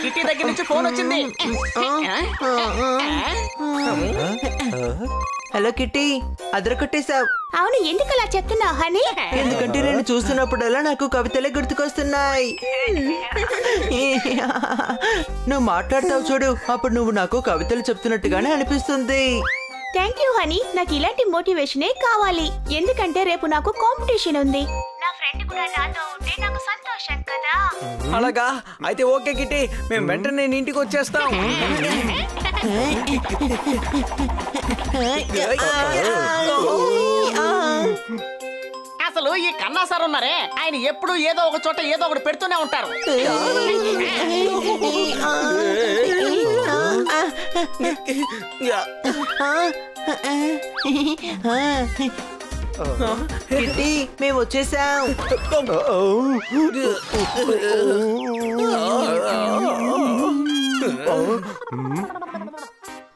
Kitty దగ్గర నుంచి phone వచ్చింది. హలో కిట్టి, అదరకొట్టేశావు. అవును, ఎందుకు అలా చెప్తున్నావు హనీ? ఎందుకంటే నేను చూస్తున్నప్పుడల్లా నాకు కవితలే గుర్తుకొస్తున్నాయి. నువ్వు మాట్లాడతావు చూడు, అప్పుడు నువ్వు నాకు కవితలు చెప్తున్నట్టుగానే అనిపిస్తుంది. థ్యాంక్ యూ హనీ, నాకు ఇలాంటి మోటివేషనే కావాలి. ఎందుకంటే రేపు నాకు కాంపిటీషన్ ఉంది. నా ఫ్రెండ్ కూడా నాతో ఉంటే నాకు సంతోషం కదా. అలాగా? అయితే ఓకే కిట్టి, మేము వెంటనే నేను ఇంటికి వచ్చేస్తాం. అసలు ఈ కన్నా సార్ ఉన్నారే, ఆయన ఎప్పుడు ఏదో ఒక చోట ఏదో ఒకటి పెడుతూనే ఉంటారు. కిట్టి, మేము వచ్చేసాం.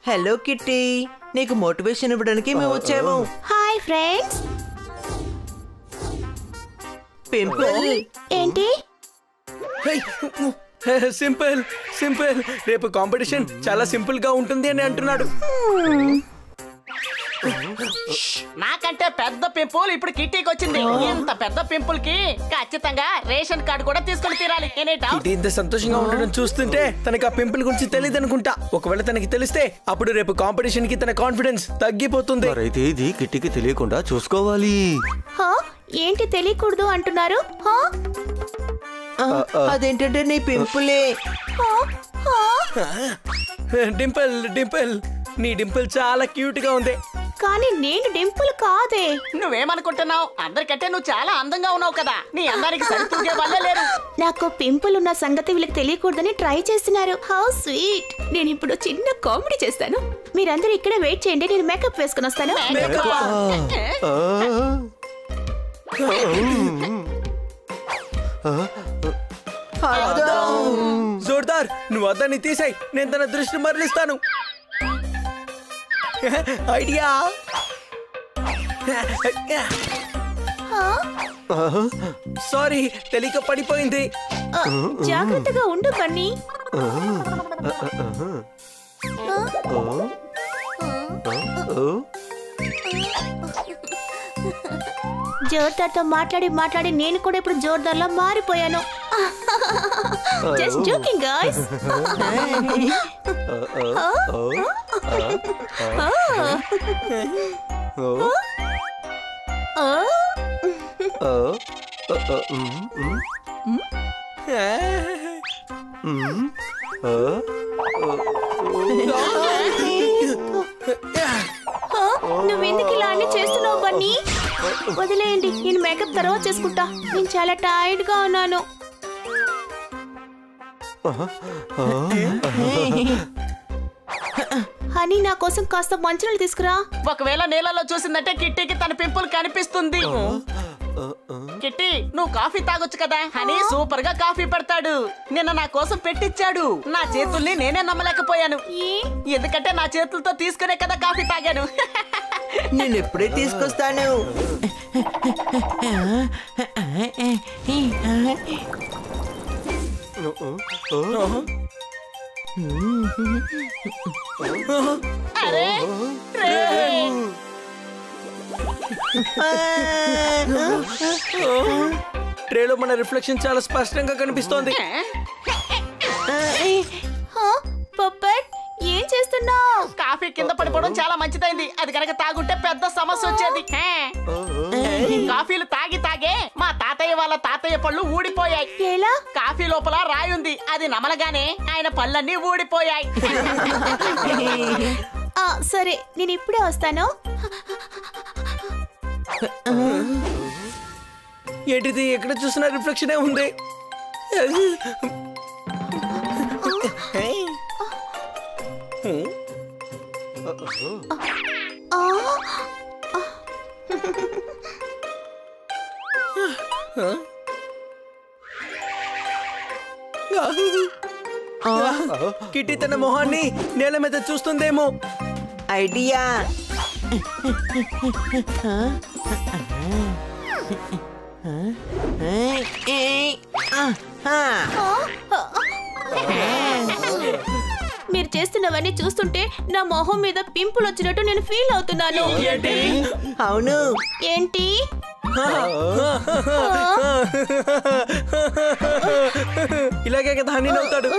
హలో కిట్టి, నీకు మోటివేషన్ ఇవ్వడానికి మేము వచ్చాము. Hi friends. పింపుల్ ఏంటి? సింపుల్ సింపుల్, రేపు కాంపిటీషన్ చాలా సింపుల్ గా ఉంటుంది అని అంటున్నాడు. నాకంటే పెద్ద పింపుల్ ఇప్పుడు కిట్టీకి వచ్చింది. ఇంత పెద్ద పింపుల్ కి ఖచ్చితంగా రేషన్ కార్డు కూడా తీసుకొని తీరాలి. ఇది ఇంత సంతోషంగా ఉండడం చూస్తుంటే తనకి ఆ పింపుల్ గురించి తెలియదు అనుకుంటా. ఒకవేళ తనకి తెలిస్తే అప్పుడు రేపు కాంపిటీషన్ కి తన కాన్ఫిడెన్స్ తగ్గిపోతుంది. అయితే ఇది కిట్టికి తెలియకుండా చూసుకోవాలి. ఏంటి తెలియకూడదు అంటున్నారు? అదేంటంటే నీ పింపులే. డింపుల్ డింపుల్, నీ డింపుల్ చాలా క్యూట్ గా ఉంది. కానీ నేను డింపుల్ కాదే. నువ్వేమనుకుంటున్నావు? అందరికంటే నువ్వు చాలా అందంగా ఉన్నావు కదా. నీ అందానికి సరితూగే వాళ్ళే లేరు. నాకు పింపుల్ ఉన్న సంగతి వీళ్ళకి తెలియకూడదని ట్రై చేస్తున్నారు. How sweet. నేను ఇప్పుడు చిన్న కామెడీ చేస్తాను. మీరందరూ ఇక్కడే వెయిట్ చేయండి, నేను మేకప్ వేసుకుని వస్తాను. జోర్దార్, నువ్వు అద్దాన్ని తీసాయి, నేను తన దృష్టి మరలిస్తాను. ఐడియా. సారీ, తెలియక పడిపోయింది. జాగ్రత్తగా ఉండు బన్నీ. జోర్దార్తో మాట్లాడి మాట్లాడి నేను కూడా ఇప్పుడు జోర్దార్లా మారిపోయాను. Just joking guys. నువ్వెందుకు ఇలా అన్ని చేస్తున్నావు బన్నీ? వదిలేయండి, నేను మేకప్ తర్వాత చేసుకుంటా. నేను చాలా టైర్డ్ గా ఉన్నాను. హనీ, నా కోసం కాస్త మంచినీళ్ళు తీసుకురా. ఒకవేళ నీళ్ళలో చూసిందంటే కిట్టీకి తన పింపుల్ కనిపిస్తుంది. కిట్టి, నువ్వు కాఫీ తాగొచ్చు కదా. హనీ సూపర్ గా కాఫీ పెడతాడు. నిన్న నా కోసం పెట్టించాడు. నా చేతుల్ని నేనే నమ్మలేకపోయాను. ఎందుకంటే నా చేతులతో తీసుకునే కదా కాఫీ తాగాను. నేను ఎప్పుడే తీసుకొస్తాను. అరే ట్రేలో మన రిఫ్లెక్షన్ చాలా స్పష్టంగా కనిపిస్తోంది. పప్పట్, ఏం చేస్తున్నావు? కాఫీ కింద పడిపోవడం చాలా మంచిదైంది. అది కనుక తాగుంటే పెద్ద సమస్య వచ్చేది. కాఫీలు తాగి తాగే మా తాతయ్య వాళ్ళ తాతయ్య పళ్ళు ఊడిపోయాయి. ఎలా? కాఫీ లోపల రాయి ఉంది. అది నమలగానే ఆయన పళ్ళన్నీ ఊడిపోయాయి. సరే, నేను ఇప్పుడే వస్తాను. ఏంటిది? ఎక్కడ చూసినా రిఫ్లెక్షనే ఉంది. కిట్టి తన మొహాన్ని నేల మీద చూస్తుందేమో. ఐడియా. మీరు చేస్తున్నవన్నీ చూస్తుంటే నా మొహం మీద పింపుల్ వచ్చినట్టు నేను ఫీల్ అవుతున్నాను. అవును. ఏంటి? ఇలాగే కదా హనీ నవ్వుతాడు.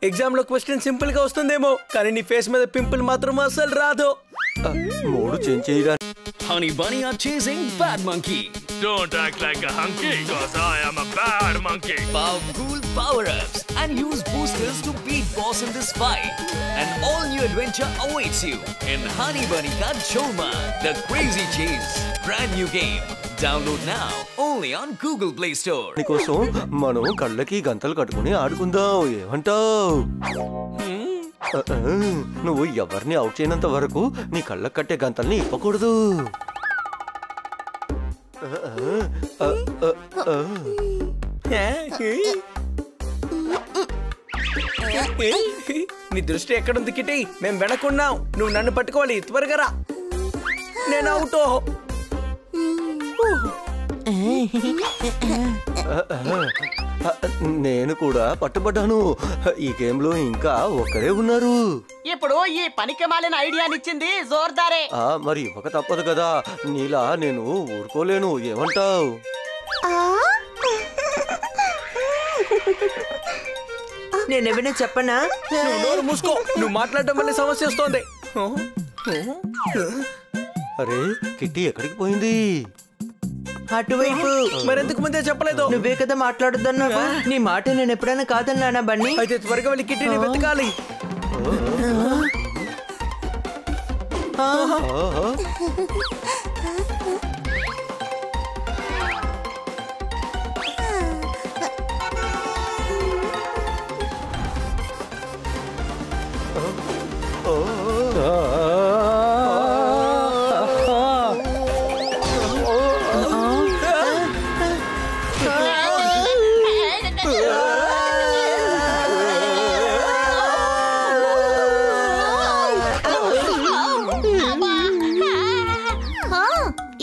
ఎగ్జామ్ లో క్వశ్చన్ సింపుల్ గా వస్తుందేమో, కానీ నీ ఫేస్ మీద పింపుల్ మాత్రం అసలు రాదు. మూడు చేంజ్ చేయడానికి Honey Bunny are chasing Bad Monkey. Don't act like a hunky, cause I am a bad monkey. Powerful power-ups and use boosters to beat boss in this fight. An all-new adventure awaits you in Honey Bunny Ka Choma, the Crazy Chase. Brand new game. Download now only on Google Play Store. కోసం మనం కళ్ళకి గంతలు కట్టుకుని ఆడుకుందాం. ఏమంటావ్? నువ్వు ఎవరిని out చేయనంత వరకు నీ కళ్ళకు కట్టే గంతల్ని ఇప్పకూడదు. నీ దృష్టి ఎక్కడుంది కిట్టి? మేము వెనక్కున్నాం, నువ్వు నన్ను పట్టుకోవాలి. త్వరగా రా. నేను అవుట్. నేను కూడా పట్టుబడ్డాను. ఈ గేమ్ లో ఇంకా ఒక్కరే ఉన్నారు. ఇప్పుడు ఈ పనికి మాలిన ఐడియానిచ్చింది జోర్దారే. మరి ఇవ్వక తప్పదు కదా. నీలా నేను ఊరుకోలేను. ఏమంటావ్? నేనేమైనా చెప్పనా? నువ్వు నోరు మూసుకో. నువ్వు మాట్లాడటం వల్ల సమస్య వస్తోంది. అరే కిట్టి ఎక్కడికి పోయింది? అటువైపు. మరెందుకు ముందే చెప్పలేదు? నువ్వే కదా మాట్లాడొద్దన్నావు. నీ మాట నేను ఎప్పుడైనా కాదన్నానా బన్నీ? అయితే త్వరగా వెళ్ళి కిట్టిని వెతకాలి.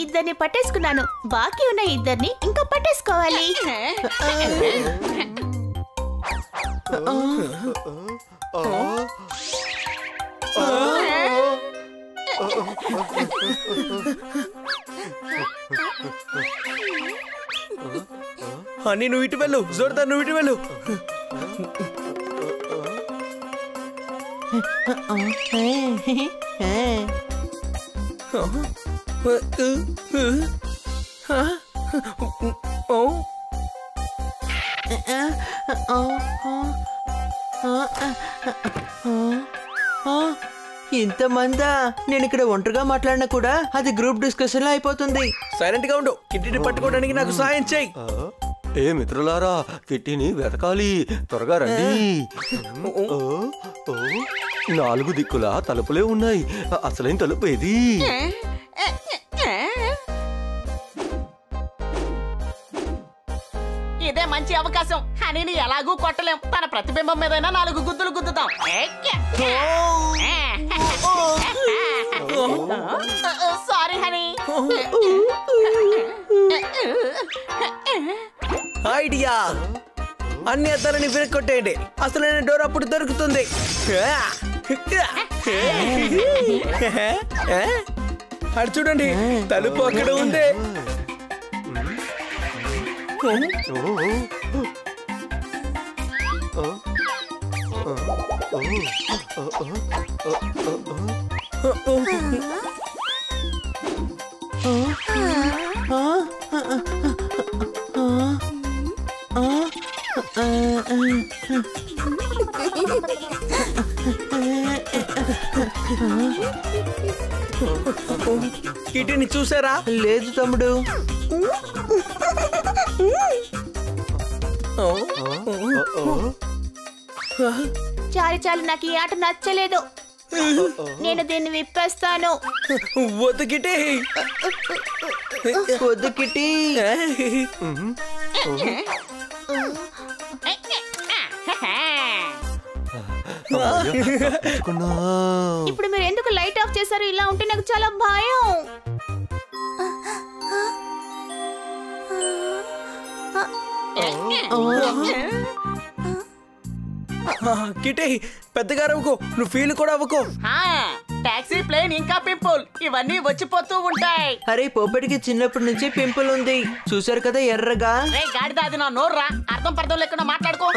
ఇద్దరిని పట్టేసుకున్నాను. బాకీ ఉన్న ఇద్దరిని ఇంకా పట్టేసుకోవాలి. హనీ నువ్వు ఇటు వెళ్ళు. జోర్దార్ నువ్వు ఇటు వెళ్ళు. ఇంతమందా? నేను ఇక్కడ ఒంటరిగా మాట్లాడినా కూడా అది గ్రూప్ డిస్కషన్ లో అయిపోతుంది. సైలెంట్ గా ఉండు. కిట్టిని పట్టుకోవడానికి నాకు సాయం చేయి. ఏ మిత్రులారా, కిట్టిని వెతకాలి. త్వరగా రండి. 4 దిక్కులా తలుపులే ఉన్నాయి. అసలైన తలుపు ఏది? ఇదే మంచి అవకాశం. హనీని ఎలాగూ కొట్టలేం. తన ప్రతిబింబం మీదైనా 4 గుద్దులు గుద్దుతాం. Sorry honey. ఐడియా. అన్ని అద్దాలని విరగొట్టేయండి. అసలైన డోర్ అప్పుడు దొరుకుతుంది. అటు చూడండి, తలుపు అక్కడ ఉంది. కిటిని చూసారా? లేదు తమ్ముడు. చాలు చాలు, నాకు ఈ ఆట నచ్చలేదు. నేను దీన్ని విప్పేస్తాను. వద్దు కిటి. వద్దు కిటి. ఇప్పుడు మీరు ఎందుకు లైట్ ఆఫ్ చేశారు? ఇలా ఉంటే నాకు చాలా భయం. కిటే పెద్దగా అవ్వకు, నువ్వు ఫీల్ కూడా అవ్వకు. టాక్సీ, ప్లేన్, ఇంకా పింపుల్ ఇవన్నీ వచ్చిపోతూ ఉంటాయి. అరే పోపటికి చిన్నప్పటి నుంచి పింపుల్ ఉంది, చూసారు కదా ఎర్రగా. రే గాడిద, అది నా నోర్రా, అర్థం పర్థం లేకుండా మాట్లాడుకో.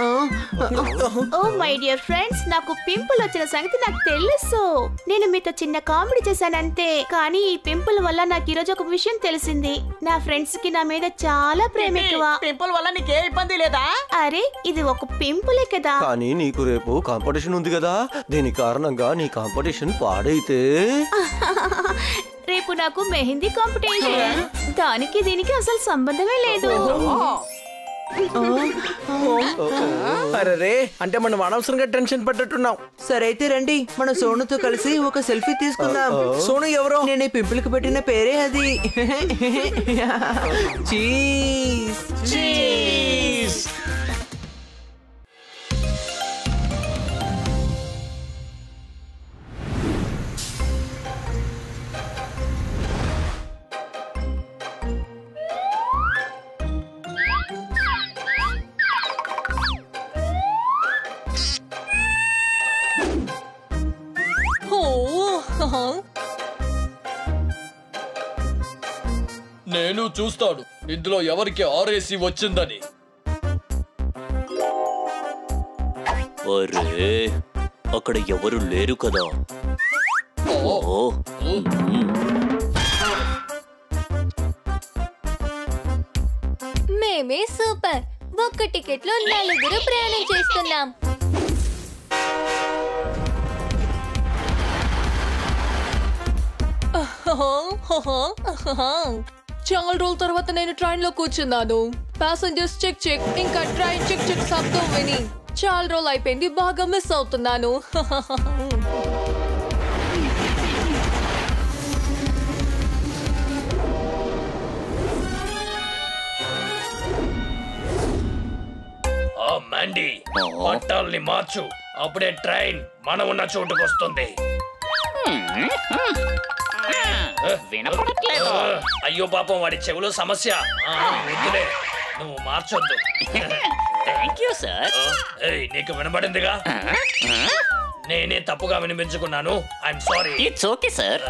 ఓ మై డియర్ ఫ్రెండ్స్, నాకు పింపుల్ వచ్చిన సంగతి నాకు తెలుసు. నేను మీతో చిన్న కామెడీ చేశాను అంతే. కానీ ఈ పింపుల్ వల్ల నాకు ఈరోజు ఒక విషయం తెలిసింది. నా ఫ్రెండ్స్ కి నా మీద చాలా ప్రేమ ఎక్కువ. పింపుల్ వల్ల నీకే ఇబ్బంది లేదా? అరే ఇది ఒక పింపులే కదా. కానీ నీకు రేపు కాంపిటీషన్ ఉంది కదా, దీని కారణంగా నీ కాంపిటీషన్ పాడైతే రేపు నాకు మెహందీ కాంపిటీషన్. దానికి దీనికి అసలు సంబంధమే లేదు. అరే అంటే మనం అనవసరంగా టెన్షన్ పడ్డట్టున్నాం. సరే అయితే రండి, మన సోనుతో కలిసి ఒక సెల్ఫీ తీసుకుందాం. సోను ఎవరో? నేను ఈ పింపుల్ కి పెట్టిన పేరే అది. Cheese cheese. నేను చూస్తాను ఇందులో ఎవరికి ఆర్ఏసీ వచ్చిందని. అరే అక్కడ ఎవరు లేరు కదా. మేమే సూపర్. ఒక్క టికెట్ లో 4 ప్రయాణం చేస్తున్నాం. చాలా రోజుల తర్వాత నేను ట్రైన్ లో కూర్చున్నాను. ప్యాసింజర్స్ చెక్ చెక్ ఇంకా ట్రైన్ చెక్ చెక్ శబ్దం విని చాలా రోజులు అయిపోయింది, బాగా మిస్ అవుతున్నాను. మండి పట్టాలని మార్చు, అప్పుడే ట్రైన్ మనం ఉన్న చోటుకు వస్తుంది. అయ్యో పాపం, వాడి చెవులో సమస్య. వద్దులే, నువ్వు మార్చొద్దు. Thank you sir. నీకు వినబడిందిగా? నేనే తప్పుగా వినిపించుకున్నాను. I'm sorry. It's okay sir.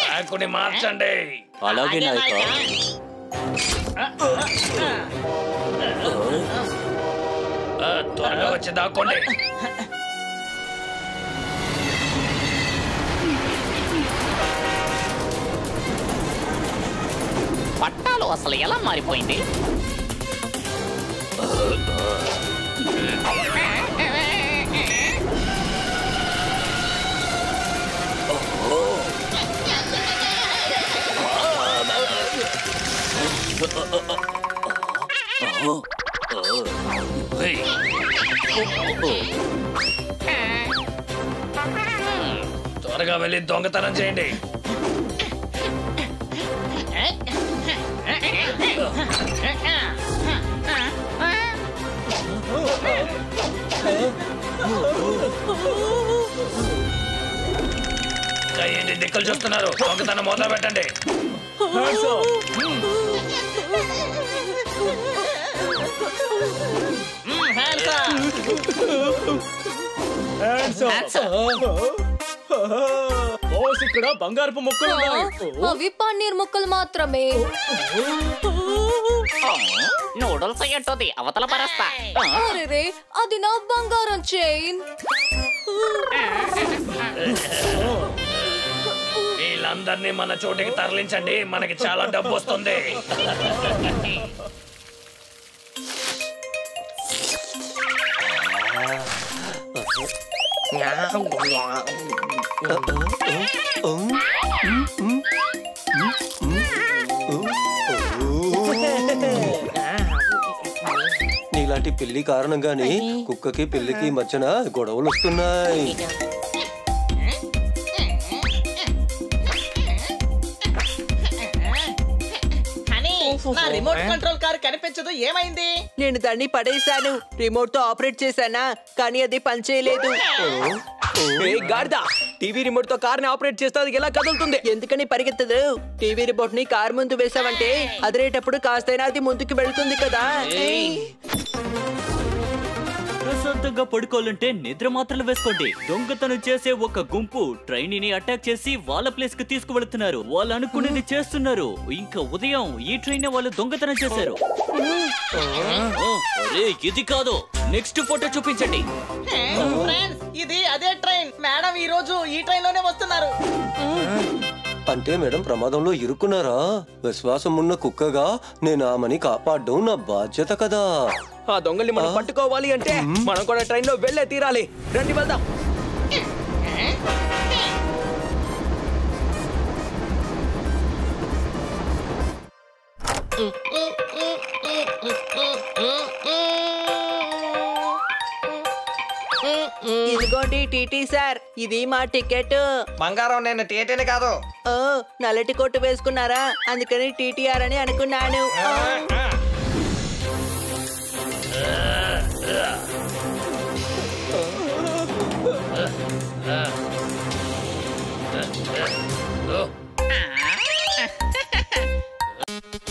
ట్రాకుని మార్చండి. అలాగే నాయక. త్వరగా వచ్చి దాక్కోండి. పట్టాలు అసలు ఎలా మారిపోయింది? త్వరగా వెళ్ళి దొంగతనం చేయండి. ఏంటి దిక్కులు చూస్తున్నారు? దొంగతనం మొదలు పెట్టండి. ఇక్కడ బంగారపు ముక్కలు అవి పన్నీర్ ముక్కలు మాత్రమే. నూడిల్స్ అయ్యేటోది, అవతల పరస్తా. అరే అది నా బంగారం చైన్. వీళ్ళందరినీ మన చోటికి తరలించండి, మనకి చాలా డబ్బు వస్తుంది. నీలాంటి పిల్లి కారణంగానే కుక్కకి పిల్లికి మధ్యన గొడవలు వస్తున్నాయి. నా రిమోట్ కంట్రోల్ కార్ కనిపించదు, ఏమైంది? నేను దాన్ని పడేశాను. రిమోట్ తో ఆపరేట్ చేశానా, కానీ అది పనిచేయలేదు. గాడిదా, టీవీ రిమోట్ తో కార్ ని ఆపరేట్ చేస్తే అది ఎలా కదులుతుంది? ఎందుకని పరిగెత్తదు? టీవీ రిమోట్ ని కార్ ముందు వేసావంటే అదిరేటప్పుడు కాస్తైనా అది ముందుకు వెళ్తుంది కదా. ప్రశాంతంగా పడుకోవాలంటే నిద్ర మాత్రలు వేసుకోండి. దొంగతనం చేసే ఒక గుంపు ట్రైన్ ని అటాక్ చేసి వాళ్ళ ప్లేస్ కి తీసుకువెళ్తున్నారు. వాళ్ళు అనుకునేది చేస్తున్నారు. ఇంకా ఉదయం ఈ ట్రైన్ వాళ్ళు దొంగతనం చేశారు. అరే ఇది కాదు, నెక్స్ట్ ఫోటో చూపించండి. ఫ్రెండ్స్, ఇది అదే ట్రైన్. మేడం ఈ రోజు ఈ ట్రైన్ లోనే వస్తున్నారు. అంటే మేడం ప్రమాదంలో ఇరుక్కున్నారా? విశ్వాసం ఉన్న కుక్కగా నేను ఆమెని కాపాడడం నా బాధ్యత కదా. ఆ దొంగల్ని మనం పట్టుకోవాలి అంటే మనం కూడా ట్రైన్ లో వెళ్ళే తీరాలి. రండి వెళ్దాం. ఇదిగోండి టీటీ సార్, ఇది మా టికెట్. బంగారం, నేను టీటీని కాదు. ఓ, నల్లటి కోటు వేసుకున్నారా? అందుకని టీటీఆర్ అని అనుకున్నాను.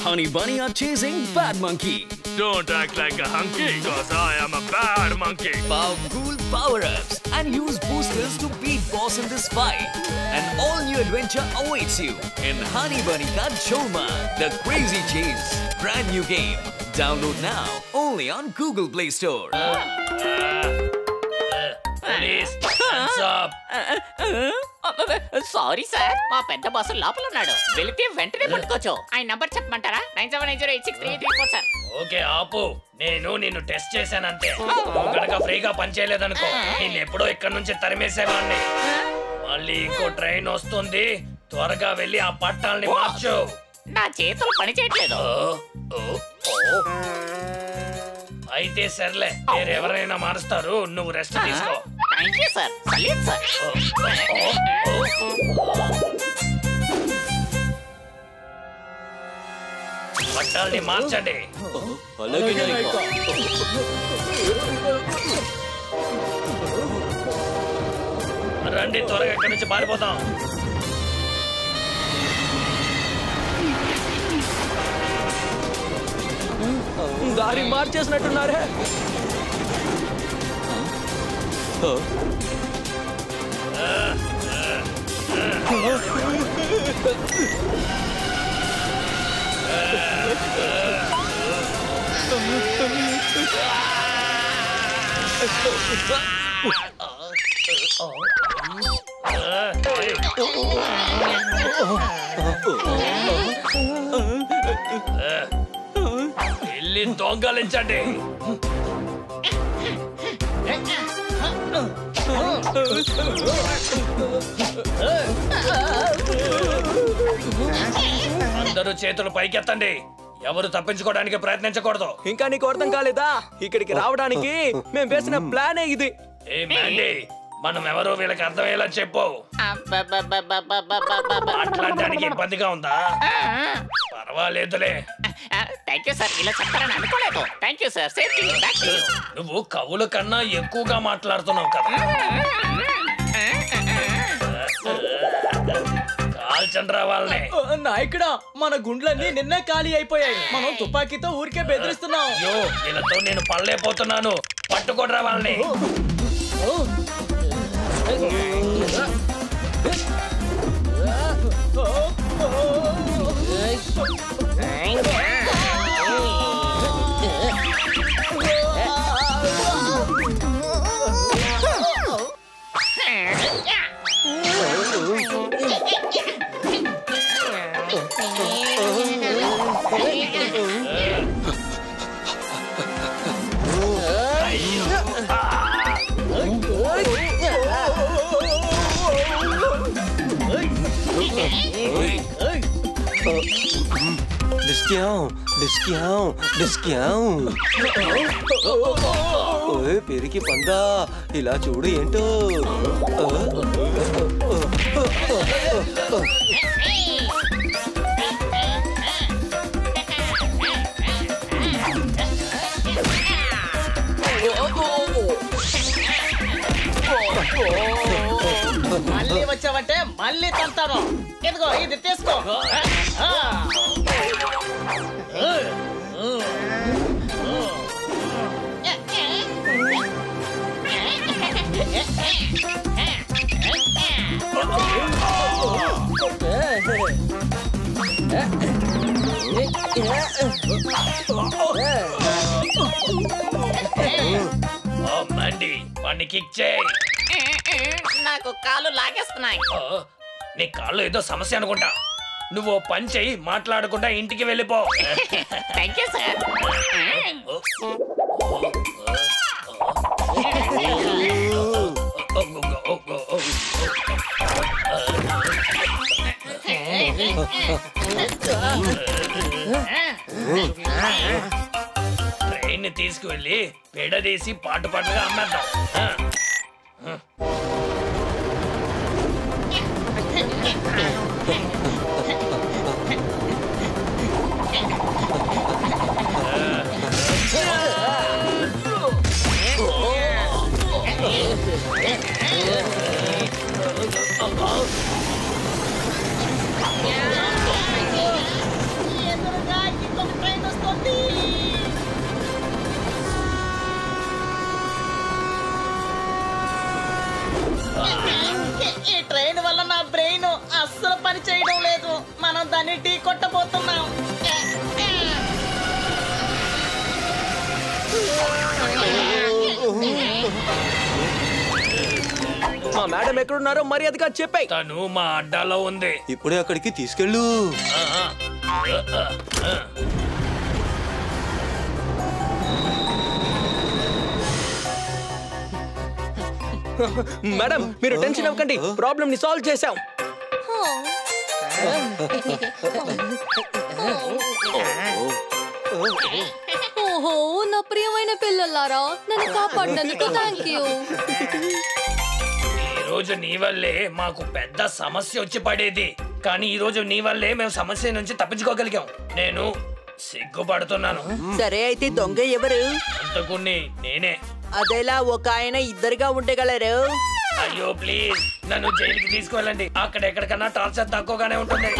Honey Bunny are chasing Bad Monkey. Don't act like a hunky, cause I am a bad monkey. Power cool power-ups and use boosters to beat boss in this fight. An all-new adventure awaits you in Honey Bunny Ka Choma, The Crazy Chase. Brand new game. Download now only on Google Play Store. Please, hands up. Sorry sir, మా పెద్ద boss లోపల ఉన్నాడు. వెళితే వెంటనే పట్టుకోవచ్చు. ఆయన number చెప్పమంటారా? 9790863834 sir. Okay ఆపు, నేను నిన్ను టెస్ట్ చేశానంతే. నువ్వు కనుక ఫ్రీగా పనిచేయలేదనుకో, నేను ఎప్పుడో ఇక్కడ నుంచి తరిమేసేవాడిని. మళ్ళీ ఇంకో ట్రైన్ వస్తుంది, త్వరగా వెళ్ళి ఆ పట్టాలని మార్చు. నా చేతులు పని చేయట్లేదు. అయితే సర్లే, వేరెవరైనా మారుస్తారు, నువ్వు రెస్ట్ తీసుకో. Thank you sir. Salim sir. పట్టాలని మార్చండి. రండి, త్వరగా ఇక్కడి నుంచి పారిపోతాం. దారి మార్చేసినట్టున్నారే. వెళ్ళి దొంగలించండి. అందరూ చేతులు పైకెత్తండి. ఎవరు తప్పించుకోవడానికి ప్రయత్నించకూడదు. ఇంకా నీకు అర్థం కాలేదా? ఇక్కడికి రావడానికి మేము వేసిన ప్లానే ఇది. ఏ మ్యాండీ, మనం ఎవరో వీళ్ళకి అర్థమయ్యేలా చెప్పు. మాట్లాడడానికి ఇబ్బందిగా ఉందా? పర్వాలేదులే. Thank you sir. ఇలా చెప్తారని అనుకోలేదు. Thank you sir. నువ్వు కవుల కన్నా ఎక్కువగా మాట్లాడుతున్నావు కదా. కాల్చండ్రా వాళ్ళని. నాయకుడా, మన గుండ్లన్నీ నిన్నే ఖాళీ అయిపోయాయి. మనం తుపాకీతో ఊరికే బెదిరిస్తున్నాం. అయ్యో, వీళ్ళతో నేను పడలేకపోతున్నాను. పట్టుకోడ్రా వాళ్ళని. పెరికి పందా, ఇలా చూడు ఏంటో. మళ్ళీ తంతాను. ఇదిగో ఇది తీసుకో. మండి వాడిని కిక్ చేయి. నాకు కాళ్ళు లాగేస్తున్నాయి. నీ కాళ్ళు ఏదో సమస్య అనుకుంటా. నువ్వు పని చెయ్యి, మాట్లాడకుండా ఇంటికి వెళ్ళిపో. Thank you sir. ట్రైన్ తీసుకువెళ్ళి విడదీసి పాటు పాటుగా అమ్మేద్దాం. ఎదురుగా ఇంకొక ట్రైన్ వస్తుంది. ఈ ట్రైన్ వల్ల నా బ్రెయిన్ అస్సలు పని చేయడం లేదు. మనం దాన్ని ఢీ కొట్టబోతున్నాం. మా మేడం ఎక్కడున్నారో మర్యాదగా చెప్పాయి. తను మా అడ్డాలో ఉంది. ఇప్పుడే అక్కడికి తీసుకెళ్ళు. మేడం మీరు టెన్షన్ అవ్వకండి, ప్రాబ్లమ్ ని సాల్వ్ చేసాం. ఓహో నా ప్రియమైన పిల్లలారా, నన్ను కాపాడినందుకు థ్యాంక్ యూ. ఈ రోజు నీ వల్లే మాకు పెద్ద సమస్య వచ్చి పడేది, కానీ ఈ రోజు నీ వల్లే మేము సమస్య నుంచి తప్పించుకోగలిగాం. నేను సిగ్గుపడుతున్నాను. సరే అయితే దొంగ ఎవరు? అంతకుని నేనే. అదేలా ఒక ఆయన ఇద్దరుగా ఉండగలరు? అయ్యో ప్లీజ్ నన్ను జైలుకి తీసుకువెళ్ళండి. అక్కడ ఎక్కడికన్నా టార్చర్ తక్కువగానే ఉంటుంది.